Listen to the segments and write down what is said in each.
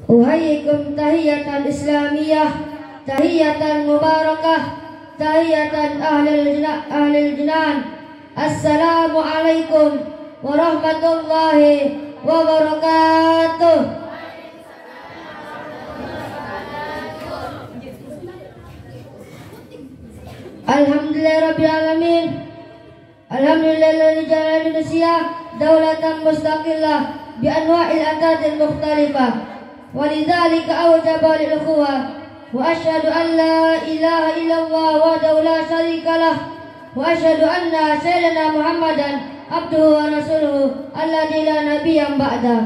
Uhayyikum tahiyatan islamiyah, tahiyatan mubarakah, tahiyatan ahlil jinan. Assalamualaikum warahmatullahi wabarakatuh. Alhamdulillahirabbil alamin. Alhamdulillahilladzi ja'ala Indonesia daulatan mustaqillah bi anwa'il atatin mukhtalifah. Walidzalika awjaba lil ukhuwah wa asyhadu an la ilaha illallah wahdahu la syarikalah wa asyhadu anna sayyidina Muhammadan abduhu wa rasuluhu alladzi la nabiyya ba'da.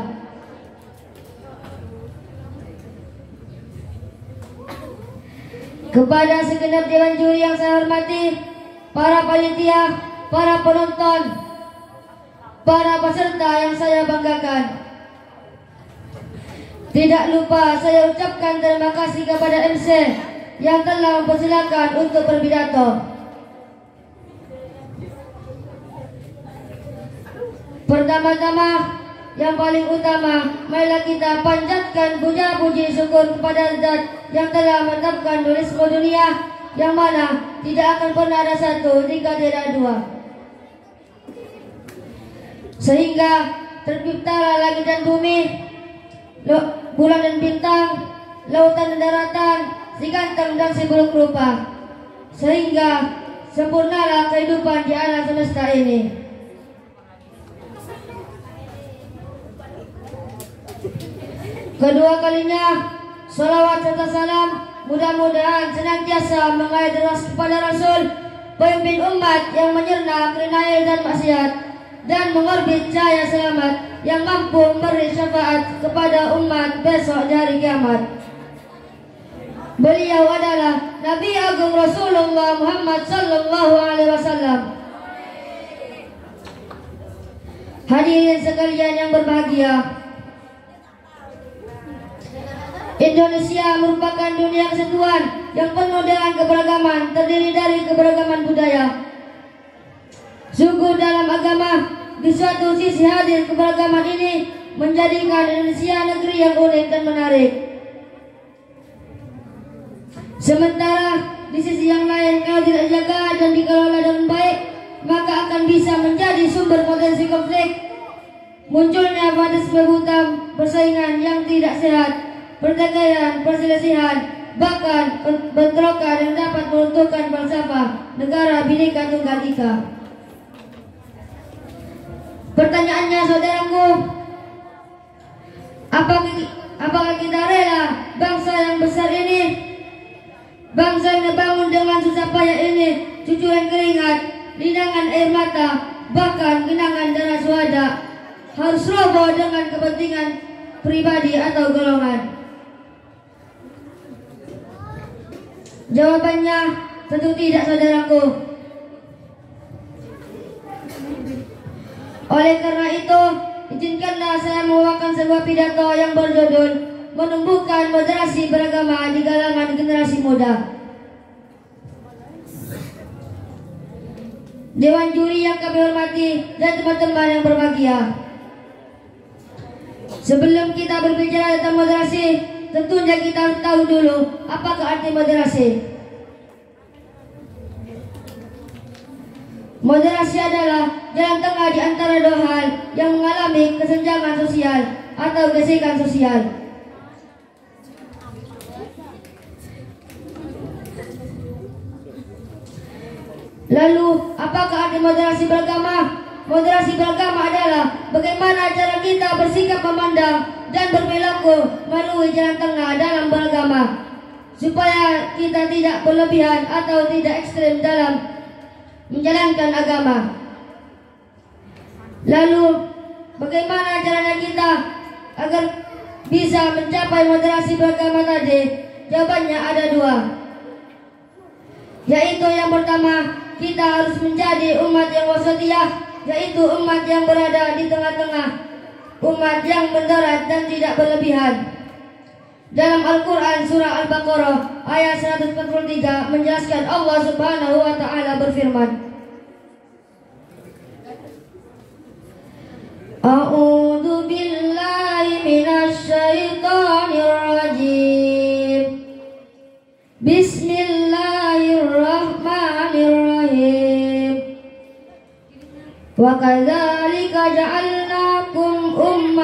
Kepada segenap dewan juri yang saya hormati, para panitia, para penonton, para peserta yang saya banggakan, tidak lupa saya ucapkan terima kasih kepada MC yang telah mempersilakan untuk berpidato. Pertama-tama, yang paling utama, marilah kita panjatkan puja-puji syukur kepada Zat yang telah menetapkan dualisme dunia, yang mana tidak akan pernah ada satu jika tidak dua. Sehingga terciptalah langit dan bumi, bulan dan bintang, lautan dan daratan, si ganteng dan si buruk rupa, sehingga sempurnalah kehidupan di alam semesta ini. Kedua kalinya, salawat serta salam mudah-mudahan senantiasa mengalir deras kepada Rasul, pemimpin umat yang menyerna kerenayaan dan maksiat, dan mengorbit cahaya selamat yang mampu memberi syafaat kepada umat besok di hari kiamat. Beliau adalah Nabi Agung Rasulullah Muhammad sallallahu alaihi wasallam. Hadirin sekalian yang berbahagia, Indonesia merupakan dunia kesatuan yang penuh dengan keberagaman, terdiri dari keberagaman budaya, suku dalam agama. Di suatu sisi hadir keberagaman ini menjadikan Indonesia negeri yang unik dan menarik. Sementara di sisi yang lain, kalau tidak dijaga dan dikelola dengan baik, maka akan bisa menjadi sumber potensi konflik, munculnya fanatisme buta, persaingan yang tidak sehat, pertikaian, perselisihan, bahkan bentrokan yang dapat meruntuhkan falsafah negara Bhinneka Tunggal Ika. Pertanyaannya, saudaraku, apakah kita rela bangsa yang besar ini, bangsa yang dibangun dengan susah payah ini, cucuran keringat, linangan air mata, bahkan genangan darah syuhada, harus roboh dengan kepentingan pribadi atau golongan? Jawabannya tentu tidak, saudaraku. Oleh karena itu, izinkanlah saya membawakan sebuah pidato yang berjudul Menumbuhkan Moderasi Beragama di Kalangan Generasi Muda. Dewan juri yang kami hormati dan teman-teman yang berbahagia, sebelum kita berbicara tentang moderasi, tentunya kita harus tahu dulu apakah arti moderasi. Moderasi adalah jalan tengah di antara dua hal yang mengalami kesenjangan sosial atau gesekan sosial. Lalu, apakah arti moderasi beragama? Moderasi beragama adalah bagaimana cara kita bersikap memandang dan berperilaku melalui jalan tengah dalam beragama, supaya kita tidak berlebihan atau tidak ekstrem dalam menjalankan agama. Lalu, bagaimana caranya kita agar bisa mencapai moderasi beragama tadi? Jawabannya ada dua, yaitu yang pertama, kita harus menjadi umat yang wasatiyah, yaitu umat yang berada di tengah-tengah, umat yang moderat dan tidak berlebihan. Dalam Al-Quran surah Al-Baqarah ayat 143 menjelaskan, Allah subhanahu wa ta'ala berfirman, A'udzu billahi minasy syaithanir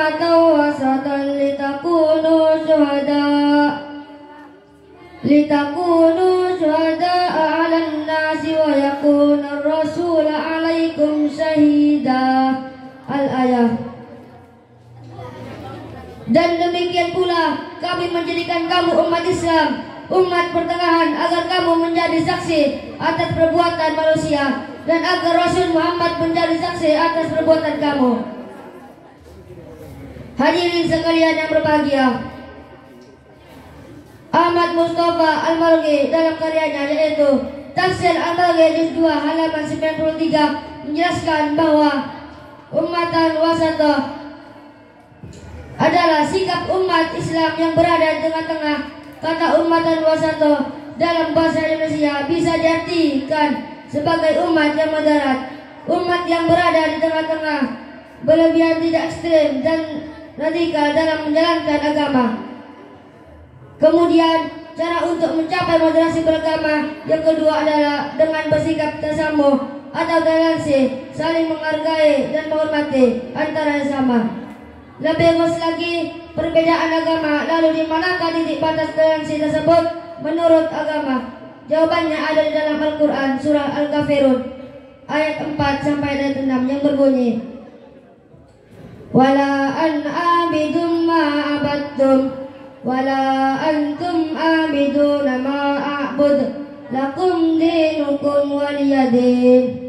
ummatan wasatan litakunu syuhada 'alan nasi wa yakuna ar-rasul 'alaikum syahida. Al-ayah. Dan demikian pula kami menjadikan kamu umat Islam, umat pertengahan, agar kamu menjadi saksi atas perbuatan manusia, dan agar Rasul Muhammad menjadi saksi atas perbuatan kamu. Hadirin sekalian yang berbahagia, Ahmad Mustafa Al-Marghi dalam karyanya yaitu Tafsir Al-Marghi juz 2 halaman 93 menjelaskan bahwa ummatan wasatah adalah sikap umat Islam yang berada di tengah-tengah. Kata ummatan wasatah dalam bahasa Indonesia bisa diartikan sebagai umat yang moderat, umat yang berada di tengah-tengah, berlebihan tidak ekstrem dan radikal dalam menjalankan agama. Kemudian cara untuk mencapai moderasi beragama yang kedua adalah dengan bersikap tasamuh atau toleransi, saling menghargai dan menghormati antara sesama. Lebih luas lagi, perbedaan agama, lalu di manakah titik batas toleransi tersebut menurut agama? Jawabannya ada di dalam Al-Quran surah Al-Kafirun ayat 4 sampai ayat 6 yang berbunyi, wala an abidum ma abadtum wala antum abiduna ma a'bud lakum dinukum waliyadin.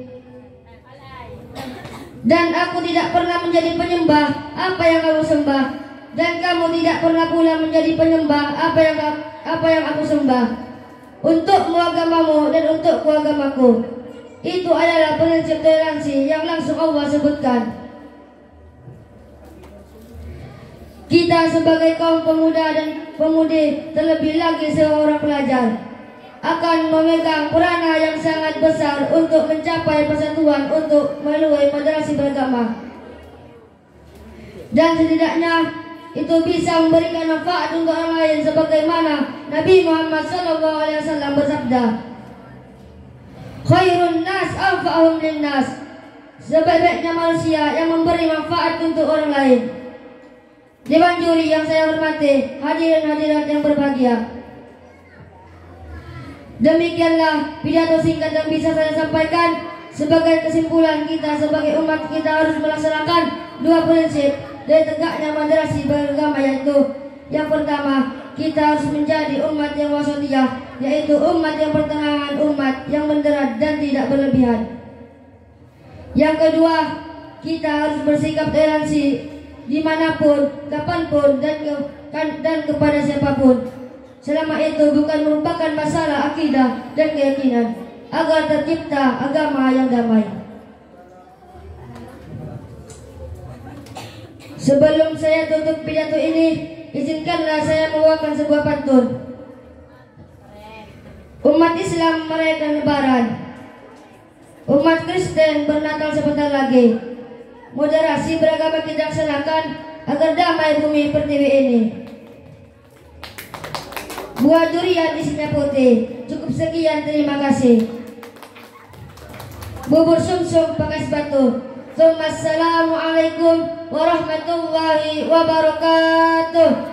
Dan aku tidak pernah menjadi penyembah apa yang kamu sembah, dan kamu tidak pernah pula menjadi penyembah apa yang aku sembah. Untukmu agamamu dan untukku agamaku. Itu adalah prinsip toleransi yang langsung Allah sebutkan. Kita sebagai kaum pemuda dan pemudi, terlebih lagi seorang pelajar, akan memegang peranan yang sangat besar untuk mencapai persatuan untuk melalui moderasi beragama. Dan setidaknya itu bisa memberikan manfaat untuk orang lain, sebagaimana Nabi Muhammad SAW bersabda, khairun nas anfa'uhum linnas, sebaik-baiknya manusia yang memberi manfaat untuk orang lain. Dewan juri yang saya hormati, hadirin hadirat yang berbahagia, demikianlah pidato singkat yang bisa saya sampaikan. Sebagai kesimpulan, kita sebagai umat kita harus melaksanakan dua prinsip dari tegaknya moderasi beragama, yaitu yang pertama, kita harus menjadi umat yang wasatiyah, yaitu umat yang pertengahan, umat yang moderat dan tidak berlebihan. Yang kedua, kita harus bersikap toleransi dimanapun, kapanpun, dan kepada siapapun, selama itu bukan merupakan masalah akidah dan keyakinan, agar tercipta agama yang damai. Sebelum saya tutup pidato ini, izinkanlah saya membawakan sebuah pantun. Umat Islam merayakan Lebaran, umat Kristen bernatal sebentar lagi. Moderasi beragama kita laksanakan agar damai bumi pertiwi ini. Buah durian isinya putih. Cukup sekian, terima kasih. Bubur sumsum pakai batu. Assalamualaikum warahmatullahi wabarakatuh.